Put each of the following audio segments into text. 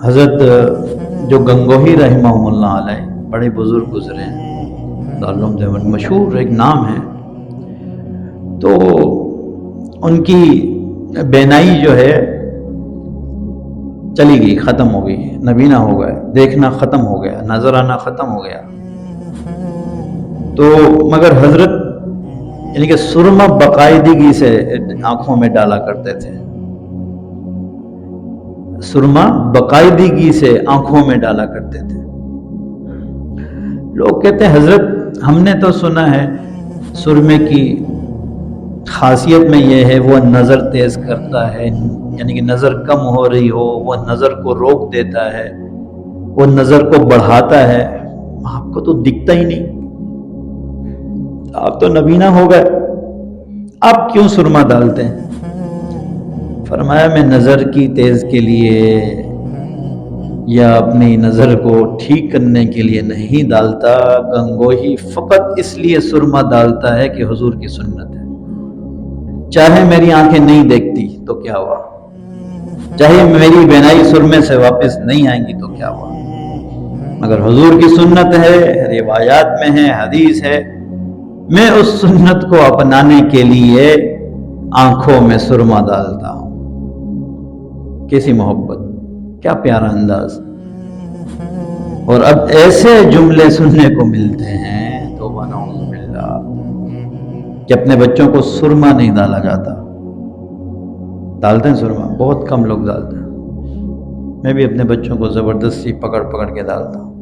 حضرت جو گنگوہی رحمہ اللہ علیہ بڑے بزرگ گزرے ہیں، دارالعلوم دیوبند مشہور ایک نام ہے، تو ان کی بینائی جو ہے چلی گئی، ختم ہو گئی، نبینا ہو گئے، دیکھنا ختم ہو گیا، نظر آنا ختم ہو گیا۔ تو مگر حضرت یعنی کہ سرما باقاعدگی سے آنکھوں میں ڈالا کرتے تھے، سرما باقاعدگی سے آنکھوں میں ڈالا کرتے تھے۔ لوگ کہتے ہیں حضرت ہم نے تو سنا ہے سرمے کی خاصیت میں یہ ہے وہ نظر تیز کرتا ہے، یعنی کہ نظر کم ہو رہی ہو وہ نظر کو روک دیتا ہے، وہ نظر کو بڑھاتا ہے۔ آپ کو تو دکھتا ہی نہیں، آپ تو نبینا ہو گئے، آپ کیوں سرما ڈالتے ہیں؟ فرمایا میں نظر کی تیز کے لیے یا اپنی نظر کو ٹھیک کرنے کے لیے نہیں ڈالتا، گنگوہی فقط اس لیے سرما ڈالتا ہے کہ حضور کی سنت ہے۔ چاہے میری آنکھیں نہیں دیکھتی تو کیا ہوا، چاہے میری بینائی سرمے سے واپس نہیں آئیں گی تو کیا ہوا، مگر حضور کی سنت ہے، روایات میں ہے، حدیث ہے، میں اس سنت کو اپنانے کے لیے آنکھوں میں سرما ڈالتا ہوں۔ کیسی محبت، کیا پیارا انداز۔ اور اب ایسے جملے سننے کو ملتے ہیں تو نعوذ باللہ کہ اپنے بچوں کو سرما نہیں ڈالا جاتا۔ ڈالتے ہیں سرما، بہت کم لوگ ڈالتے ہیں، میں بھی اپنے بچوں کو زبردستی پکڑ پکڑ کے ڈالتا ہوں۔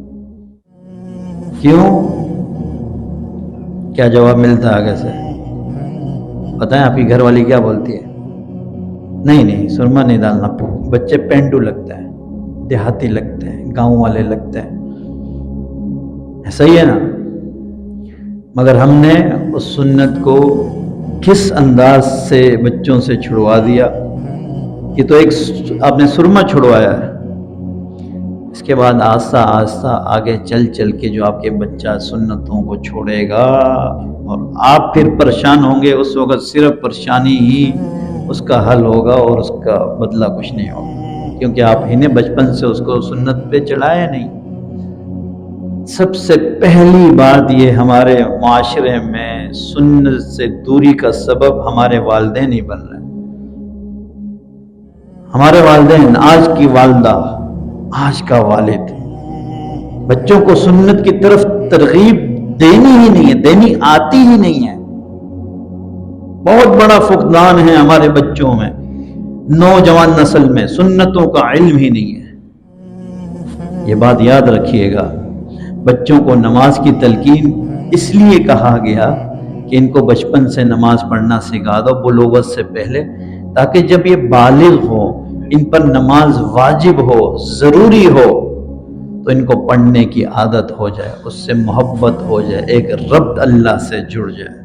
کیوں؟ کیا جواب ملتا ہے آگے سے؟ بتائیں آپ کی گھر والی کیا بولتی ہے؟ نہیں سرما نہیں ڈالنا، بچے پینڈو لگتے ہیں، دیہاتی لگتے ہیں، گاؤں والے لگتے ہیں، صحیح ہے نا؟ مگر ہم نے اس سنت کو کس انداز سے بچوں سے چھڑوا دیا؟ یہ تو ایک آپ نے سرما چھڑوایا ہے، اس کے بعد آہستہ آہستہ آگے چل چل کے جو آپ کے بچہ سنتوں کو چھوڑے گا اور آپ پھر پریشان ہوں گے، اس وقت صرف پریشانی ہی اس کا حل ہوگا اور اس کا بدلہ کچھ نہیں ہوگا، کیونکہ آپ ہی نے بچپن سے اس کو سنت پہ چڑھایا نہیں۔ سب سے پہلی بات یہ ہمارے معاشرے میں سنت سے دوری کا سبب ہمارے والدین ہی بن رہے ہیں۔ ہمارے والدین، آج کی والدہ، آج کا والد بچوں کو سنت کی طرف ترغیب دینی ہی نہیں ہے، دینی آتی ہی نہیں ہے۔ بہت بڑا فقدان ہے ہمارے بچوں میں، نوجوان نسل میں سنتوں کا علم ہی نہیں ہے۔ یہ بات یاد رکھیے گا، بچوں کو نماز کی تلقین اس لیے کہا گیا کہ ان کو بچپن سے نماز پڑھنا سکھا دو، بلوغت سے پہلے، تاکہ جب یہ بالغ ہو، ان پر نماز واجب ہو، ضروری ہو، تو ان کو پڑھنے کی عادت ہو جائے، اس سے محبت ہو جائے، ایک ربط اللہ سے جڑ جائے۔